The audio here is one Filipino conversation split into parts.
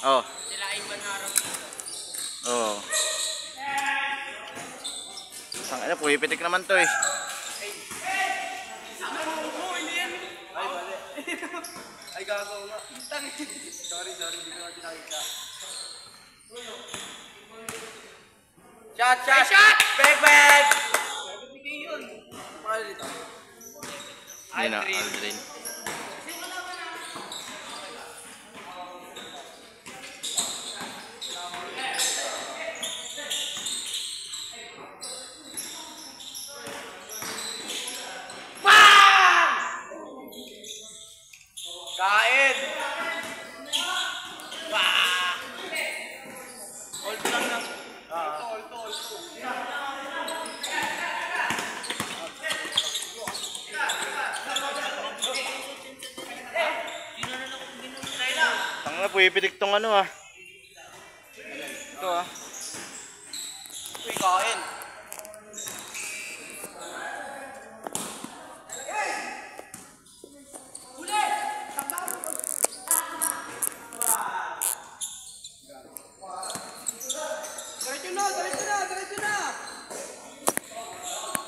Oh. Sila Ivan Harap dito. Oh. Sangina, puwipitik naman to eh. Hindi yan. Ay, mali. Ay, gago nga. Sorry, hindi ko natin nakita. Shot! Bang, bang! Yun. Pakala dito. Yun na, Aldrin. Kain! Bah! Hold lang na. Hold. Tangina, puwipitik tong ano ah. Ito ah. Uy, kain!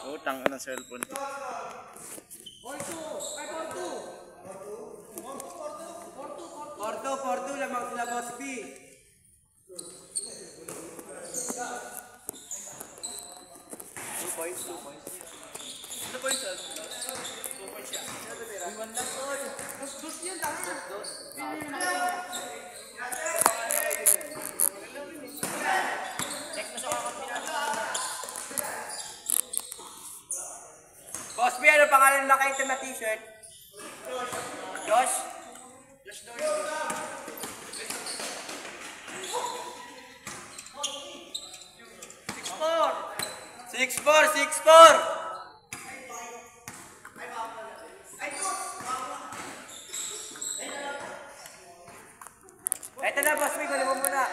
Oh, tangina ng cellphone. Porto, lamang sila Boss B. 2 points. 2 points, sir. 2 points siya. Iwan lang, tol. Dos yan, tama. Dos. Check mo sa kakapina. Boss B, ano pangalan na kayo na t-shirt? Josh? Josh Dorsey. 6'4". Ito na, boss, may gulo mo muna.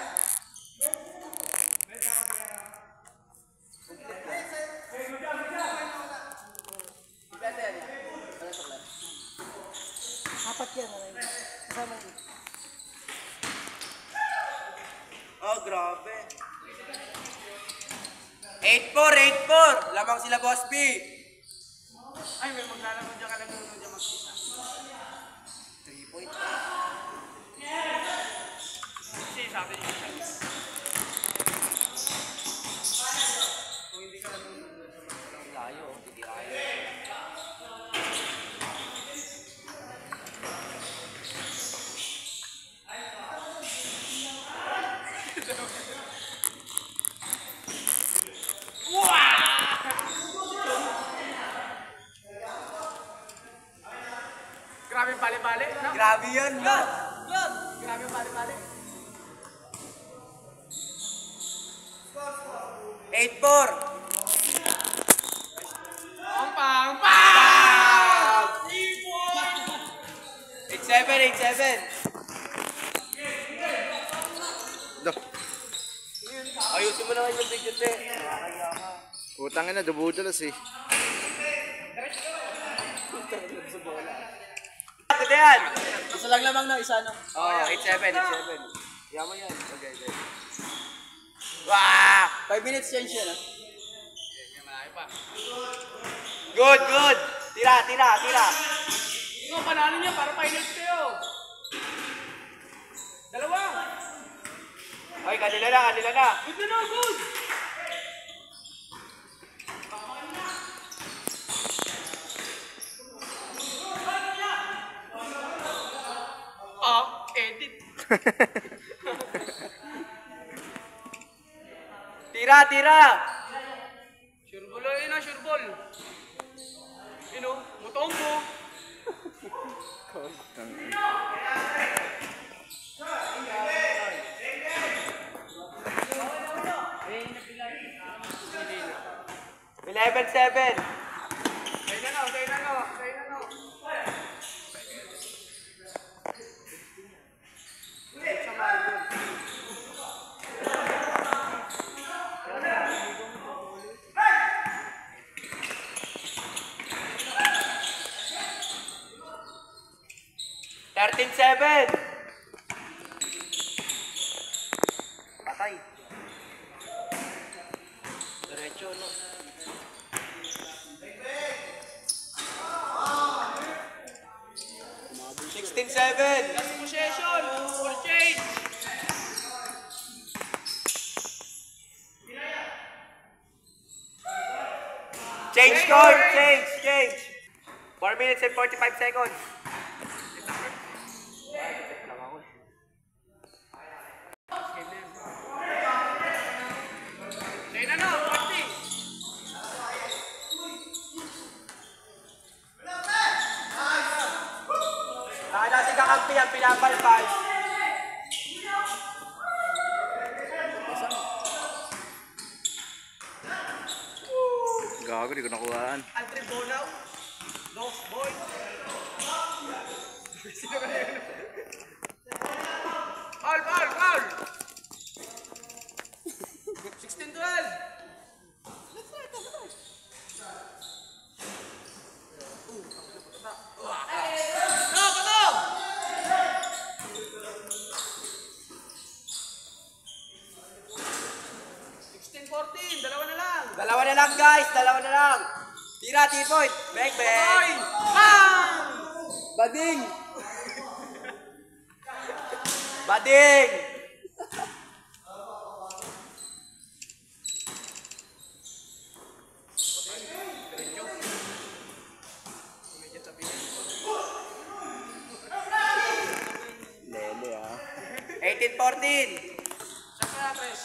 Apat yan. Kasama yun. Oh, grabe. 8'4". Lamang sila, Boss B. Ay, may maglalaro dyan ka lang nung dyan mag-isa. 3 point. Kasi sabi niya siya. Kung hindi ka lang nung dyan sa mag-isa. Layo, hindi kaya. Grabe bali-bali, no? Grabe yun, no? Grabe bali-bali. 8'4". Pang! 8'7". Dah. Ayusin mo naman yung video, te. Nakakaya ka. Putang ina, dubudulas eh. Ito yan. Isa lang lamang na, isa no? Oh, 8'7". Yaman yan. Okay. Wah! 5 minutes yan siya, no? Good. Tira. No, panalo niya para finals kayo. Dalawa. Ay, kanila na. Good na, good. Edit. Tira. Sure ball na, sure ball. Mutombo. Tangina. 11'7". Say na no. 13'7". patay. Diretso, no? $16-7. Last possession. Full change. Change score! Change! 4 minutes and 45 seconds. Lane na, 40. Nakala si kakampi ang pinapalpal. Gago, di ko nakuhaan. Alfred Bonaw. Dos boy. Sino ka yun? Foul! 16-12. Pato! 16-14, dalawa na lang. Dalawa na lang guys, dalawa na lang. Tira, 3 point. Bang, Oy! bang. Bang! Bading. Bading. Lele ah. 18-14. Saka, Tres.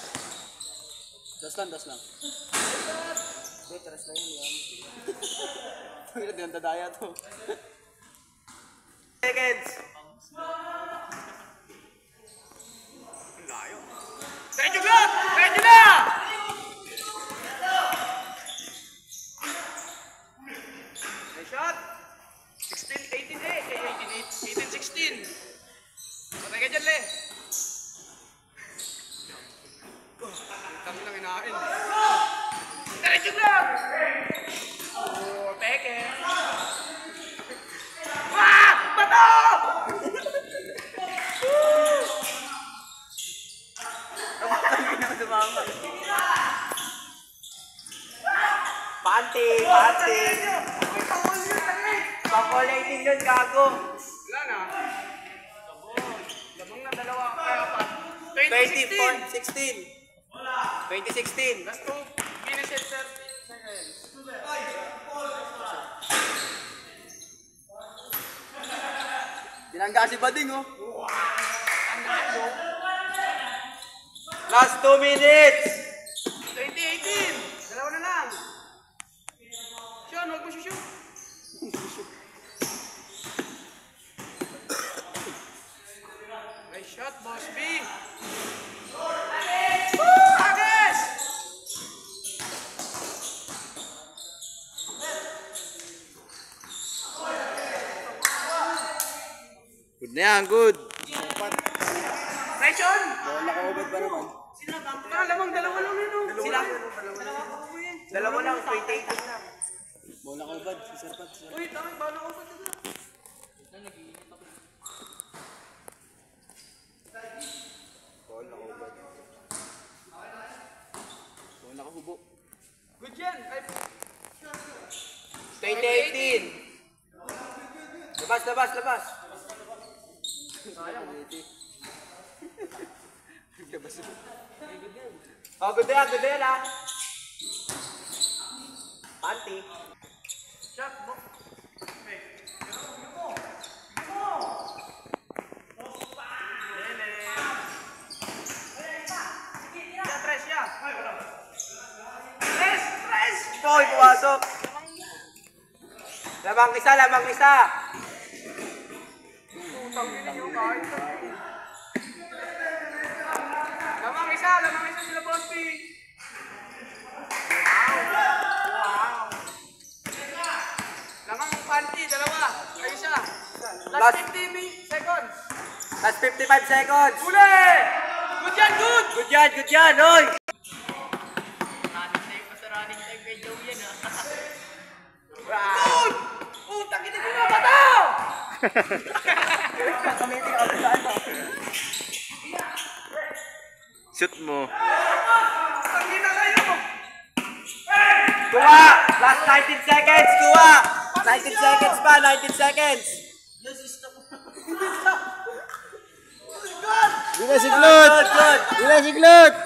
Das lang. Hindi, teras na yun. Pero di ang dadaya to. Seconds. Medyo lang! Medyo na! Nice shot. 16, 18, 18, 16. Patay ka dyan, Le. Kami lang inain. Medyo lang! Oh, peke. Ah! Bato! Panty. Pang-all-18 yun, gago. Wala na. Labang na dalawa. Kaya pa. 20-16. 2016. Last 2 minutes and 13 seconds. Tinangga si Bading oh. Last 2 minutes. 2018. Dalawa na lang. Sean, huwag mo shoot. Nice shot, Boss B. Agnes! Good na yan, good. Nice Sean! Wala ka ubad ba naman? Lamang dalawa lang yun. Sila? Dalawa lang, 2018 lang. Wala ka ubad, si Serpat. Uy, tama, bala ko pa ito. Wala ka ubad. Wala ka hubo. Good yan. Ay, 2018. Labas. sayang. Oh, good yan ah. Panty. Shot mo. Hoy, pumasok. Lamang isa. Lamang isa sila Bosby. Wow. Lamang panty, dalawa. Ay isa. Last 50 seconds. Last 55 seconds. Uli! Good yan, good! Good yan, hoy. Good! Utang ina mo na ba ito? Shoot mo. Tangina kayo! Kuha! Last 19 seconds! Kuha! 19 seconds pa! 19 seconds! Di na siglot! Di na siglot!